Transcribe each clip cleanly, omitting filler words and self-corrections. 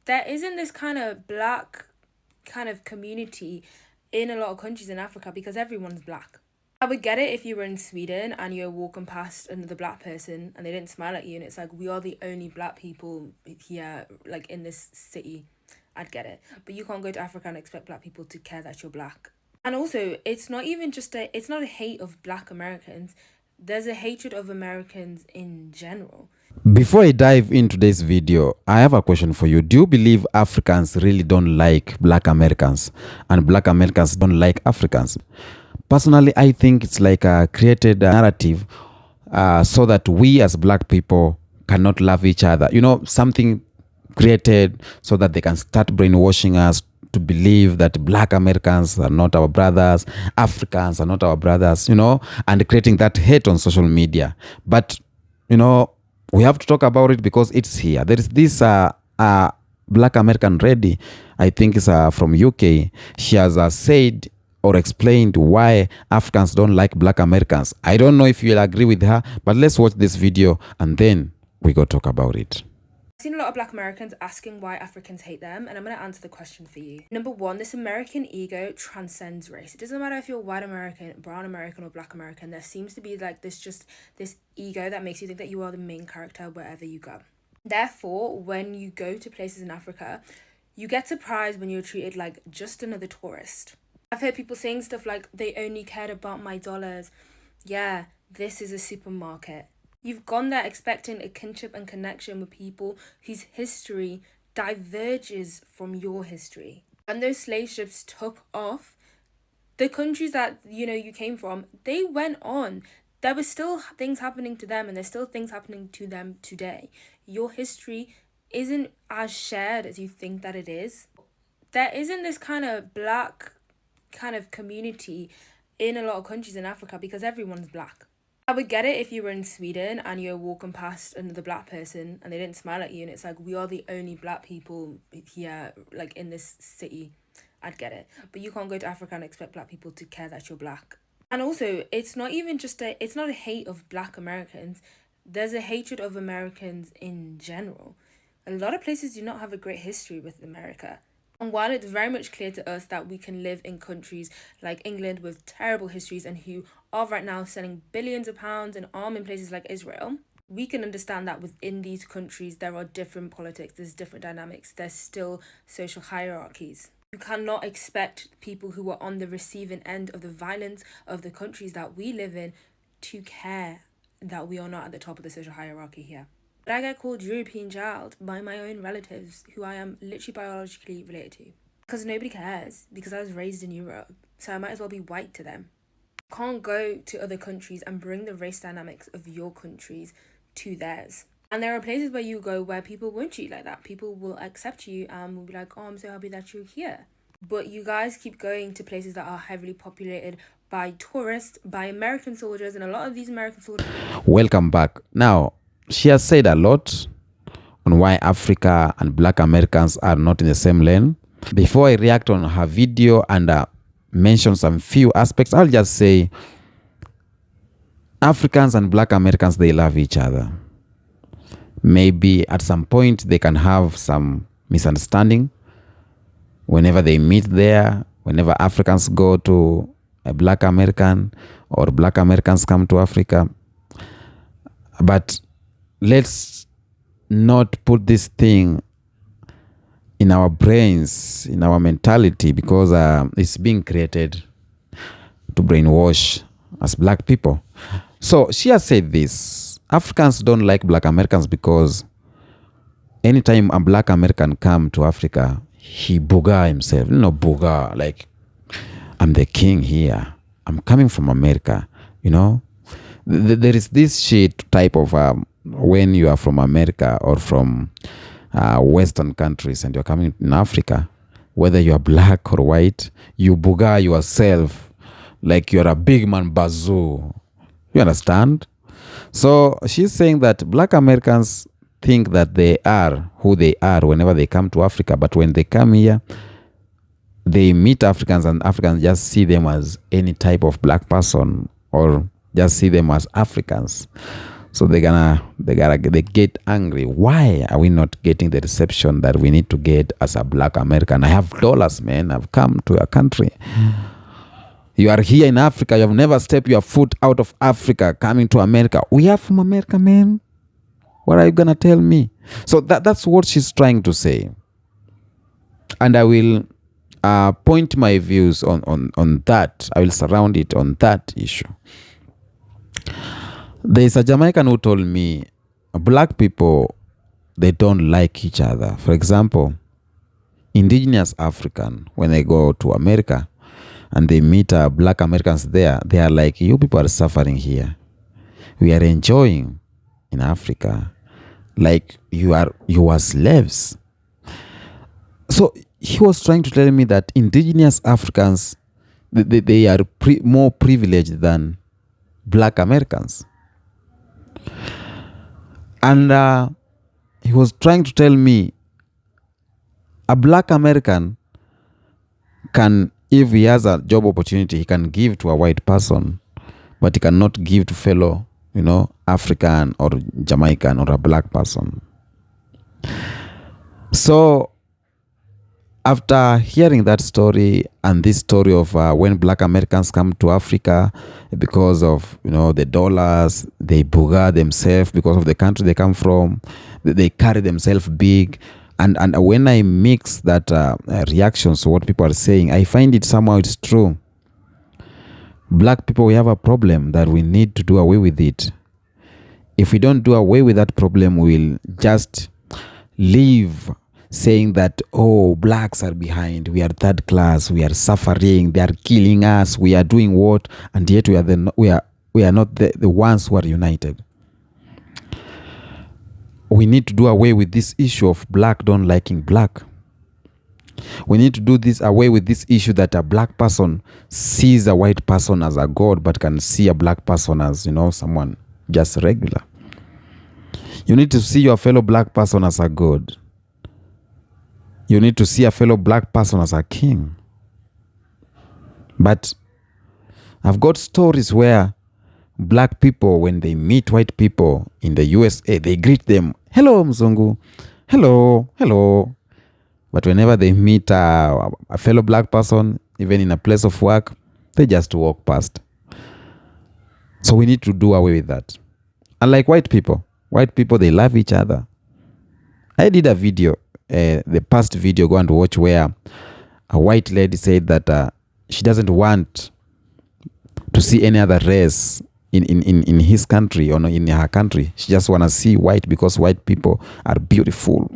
there isn't this kind of black kind of community in a lot of countries in Africa because everyone's black. I would get it if you were in Sweden and you're walking past another black person and they didn't smile at you and it's like, we are the only black people here, like in this city. I'd get it. But you can't go to Africa and expect black people to care that you're black. And also, it's not a hate of black Americans. There's a hatred of Americans in general. Before I dive into this video, I have a question for you. Do you believe Africans really don't like black Americans and black Americans don't like Africans? Personally, I think it's like a created narrative so that we as black people cannot love each other. You know, something created so that they can start brainwashing us to believe that black Americans are not our brothers, Africans are not our brothers, you know, and creating that hate on social media. But, you know, we have to talk about it because it's here. There is this black American lady, I think is from UK. She has said or explained why Africans don't like black Americans. I don't know if you'll agree with her, but let's watch this video and then we go talk about it. I've seen a lot of black Americans asking why Africans hate them, and I'm going to answer the question for you. Number one, this American ego transcends race. It doesn't matter if you're white American, brown American, or black American. There seems to be like this ego that makes you think that you are the main character wherever you go. Therefore, when you go to places in Africa, you get surprised when you're treated like just another tourist. I've heard people saying stuff like, they only cared about my dollars. Yeah, this is a supermarket. You've gone there expecting a kinship and connection with people whose history diverges from your history. When those slave ships took off, the countries that, you came from, they went on. There were still things happening to them and there's still things happening to them today. Your history isn't as shared as you think that it is. There isn't this kind of black kind of community in a lot of countries in Africa because everyone's black. I would get it if you were in Sweden and you're walking past another black person and they didn't smile at you and it's like, we are the only black people here, like in this city. I'd get it. But you can't go to Africa and expect black people to care that you're black. And also, it's not a hate of black Americans. There's a hatred of Americans in general. A lot of places do not have a great history with America. And while it's very much clear to us that we can live in countries like England with terrible histories and who are right now selling billions of pounds and arming places like Israel, we can understand that within these countries there are different politics, there's different dynamics, there's still social hierarchies. You cannot expect people who are on the receiving end of the violence of the countries that we live in to care that we are not at the top of the social hierarchy here. But I get called European child by my own relatives who I am literally biologically related to. Because nobody cares, because I was raised in Europe, so I might as well be white to them. You can't go to other countries and bring the race dynamics of your countries to theirs. And there are places where you go where people won't treat you like that. People will accept you and will be like, oh, I'm so happy that you're here. But you guys keep going to places that are heavily populated by tourists, by American soldiers, and a lot of these American soldiers... Welcome back. Now, she has said a lot on why Africa and black Americans are not in the same lane. Before I react on her video and mention some few aspects, I'll just say Africans and black Americans, they love each other. Maybe at some point they can have some misunderstanding whenever they meet there, whenever Africans go to a black American or black Americans come to Africa. But let's not put this thing in our brains, in our mentality, because it's being created to brainwash us black people. So she has said this: Africans don't like black Americans because anytime a black American come to Africa, he booga himself. Booga, like, I'm the king here. I'm coming from America, There is this shit type of when you are from America or from Western countries and you're coming in Africa, whether you are black or white, you booga yourself like you're a big man bazoo. You understand? So she's saying that black Americans think that they are who they are whenever they come to Africa, but when they come here, they meet Africans and Africans just see them as any type of black person or just see them as Africans. So they get angry. Why are we not getting the reception that we need to get as a Black American? I have dollars, man. I've come to your country. You are here in Africa. You have never stepped your foot out of Africa, coming to America. We are from America, man. What are you gonna tell me? So that's what she's trying to say. And I will point my views on that. I will surround it on that issue. There's a Jamaican who told me, Black people, they don't like each other. For example, indigenous African, when they go to America and they meet Black Americans there, they are like, you people are suffering here. We are enjoying in Africa. Like you are slaves. So he was trying to tell me that indigenous Africans, they are more privileged than Black Americans. And he was trying to tell me a Black American can, if he has a job opportunity, he can give to a white person, but he cannot give to fellow, African or Jamaican or a Black person. So after hearing that story and this story of when Black Americans come to Africa because of, the dollars, they booger themselves because of the country they come from, they carry themselves big. And when I mix that reactions to what people are saying, I find it somehow it's true. Black people, we have a problem that we need to do away with it. If we don't do away with that problem, we'll just live saying that, blacks are behind, we are third class, we are suffering, they are killing us, we are doing what, and yet we are not the ones who are united. We need to do away with this issue of black don't liking black. We need to do this away with this issue that a black person sees a white person as a god, but can see a black person as, someone just regular. You need to see your fellow black person as a god. You need to see a fellow black person as a king. But I've got stories where black people, when they meet white people in the USA, they greet them, hello, Mzungu, hello. But whenever they meet a fellow black person, even in a place of work, they just walk past. So we need to do away with that. Unlike white people, they love each other. I did a video, the past video, go and watch, where a white lady said that she doesn't want to see any other race in his country or in her country. She just want to see white because white people are beautiful,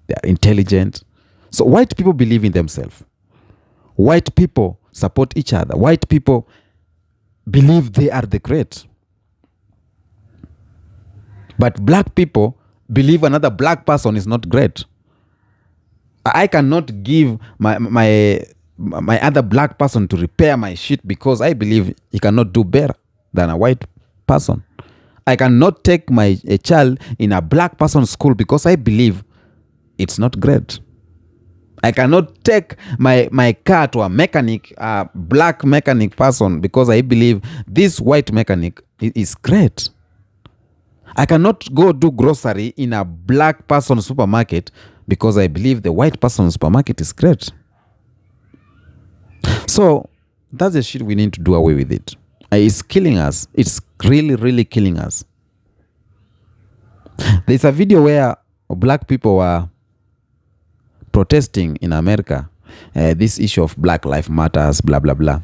they are intelligent. So white people believe in themselves. White people support each other. White people believe they are the great. But black people believe another black person is not great. I cannot give my other black person to repair my shit because I believe he cannot do better than a white person. I cannot take a child in a black person's school because I believe it's not great. I cannot take my car to a mechanic, a black mechanic person, because I believe this white mechanic is great. I cannot go do grocery in a black person's supermarket because I believe the white person's supermarket is great. So that's the shit we need to do away with it. It's killing us. It's really, really killing us. There's a video where black people were protesting in America, this issue of Black Lives Matters, blah, blah, blah.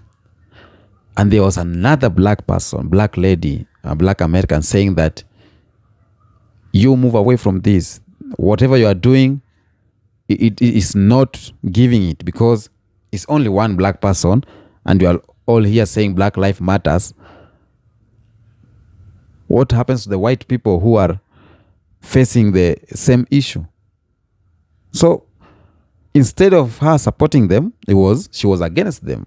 And there was another black person, black lady, a black American, saying that you move away from this. Whatever you are doing, it is not giving it, because it's only one black person and you are all here saying Black Lives Matters. What happens to the white people who are facing the same issue? So instead of her supporting them, she was against them.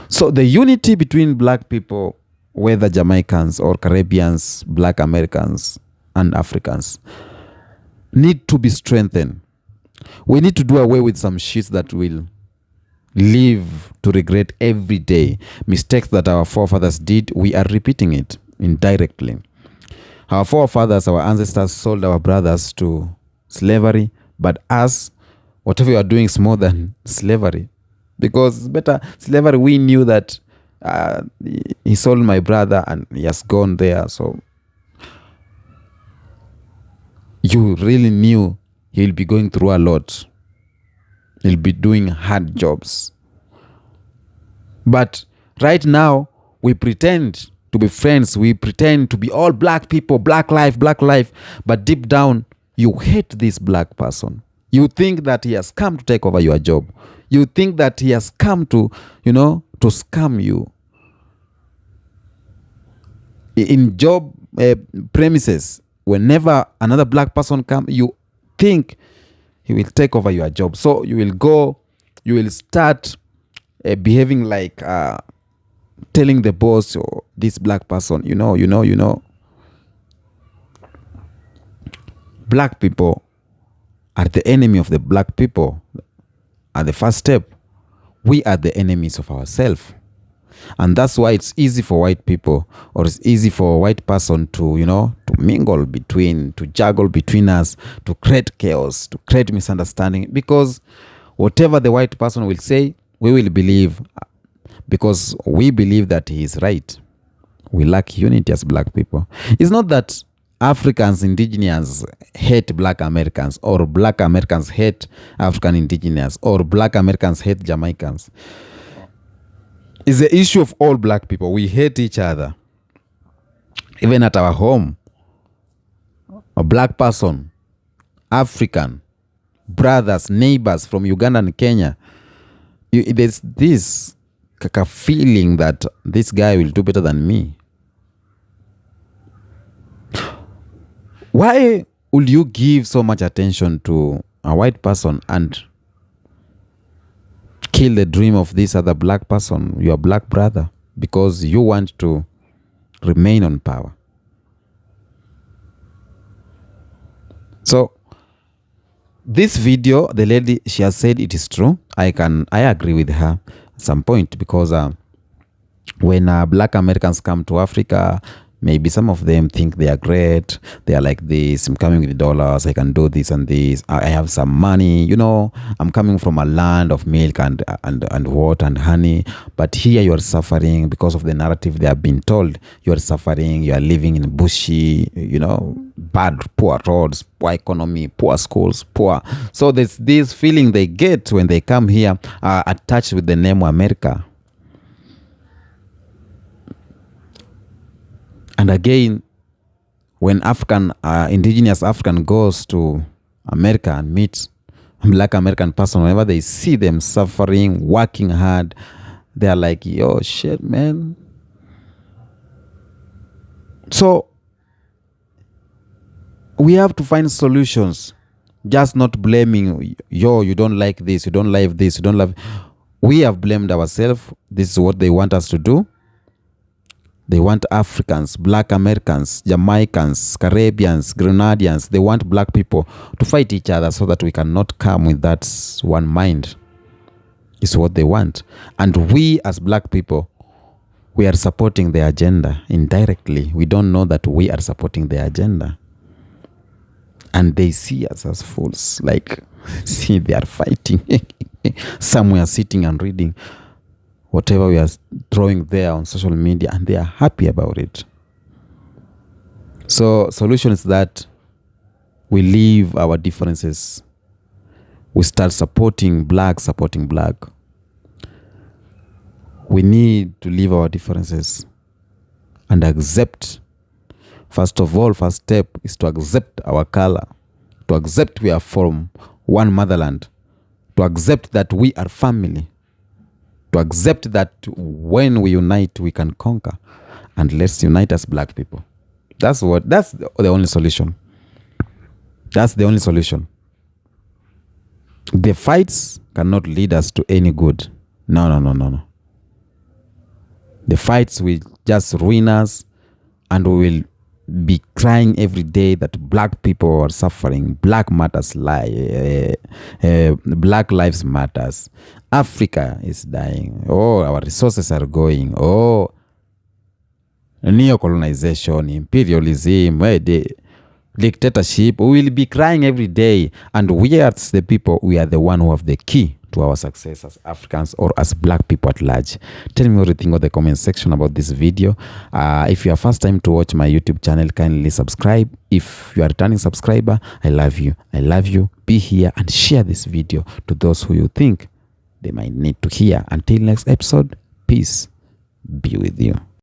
So the unity between black people, whether Jamaicans or Caribbeans, Black Americans and Africans, need to be strengthened. We need to do away with some shit that will live to regret every day. Mistakes that our forefathers did, we are repeating it. indirectly. Our forefathers, our ancestors sold our brothers to slavery, but us, whatever you are doing is more than slavery. Because better slavery, we knew that he sold my brother and he has gone there. So you really knew he'll be going through a lot. He'll be doing hard jobs. But right now, we pretend to be friends. We pretend to be all black people, black life. But deep down, you hate this black person. You think that he has come to take over your job. You think that he has come to, to scam you. In job premises, whenever another black person comes, you think he will take over your job. So you will start behaving like telling the boss or this black person, black people are the enemy of the black people. At the first step, we are the enemies of ourselves. And that's why it's easy for white people, or it's easy for a white person to, to mingle between, to juggle between us, to create chaos, to create misunderstanding. Because whatever the white person will say, we will believe, because we believe that he is right. We lack unity as black people. It's not that Africans, indigenous hate black Americans, or black Americans hate African indigenous, or black Americans hate Jamaicans. It's the issue of all black people. We hate each other. Even at our home, a black person, African, brothers, neighbors from Uganda and Kenya, there's this feeling that this guy will do better than me. Why would you give so much attention to a white person and kill the dream of this other black person, your black brother, because you want to remain on power? So this video, the lady, she has said it is true. I agree with her at some point, because when black Americans come to Africa, maybe some of them think they are great. They are like this. I'm coming with dollars. I can do this and this. I have some money. I'm coming from a land of milk and water and honey. But here you are suffering because of the narrative they have been told. You are suffering. You are living in bushy, bad, poor roads, poor economy, poor schools, poor. So there's this feeling they get when they come here, attached with the name America. And again, when indigenous African goes to America and meets a black American person, whenever they see them suffering, working hard, they are like, yo, shit, man. So we have to find solutions, just not blaming, you don't like this, you don't like this, you don't love. We have blamed ourselves. This is what they want us to do. They want Africans, black Americans, Jamaicans, Caribbeans, Grenadians. They want black people to fight each other so that we cannot come with that one mind. It's what they want. And we as black people, we are supporting their agenda indirectly. We don't know that we are supporting their agenda. And they see us as fools. Like, see, they are fighting. Somewhere sitting and reading whatever we are throwing there on social media, and they are happy about it. So solution is that we leave our differences. We start supporting black. We need to leave our differences and accept. First of all, first step is to accept our color, to accept we are from one motherland, to accept that we are family, to accept that when we unite, we can conquer. And let's unite as black people. That's the only solution. That's the only solution. The fights cannot lead us to any good. No. The fights will just ruin us, and we will be crying every day that black people are suffering. Black matters Black lives matters. Africa is dying. Oh, our resources are going. Oh, neo-colonization, imperialism, dictatorship. We will be crying every day. And we as the people, we are the one who have the key to our success as Africans or as black people at large. Tell me what you think in the comment section about this video. If you are first time to watch my YouTube channel, kindly subscribe. If you are a returning subscriber, I love you. I love you. Be here and share this video to those who you think they might need to hear. Until next episode, peace be with you.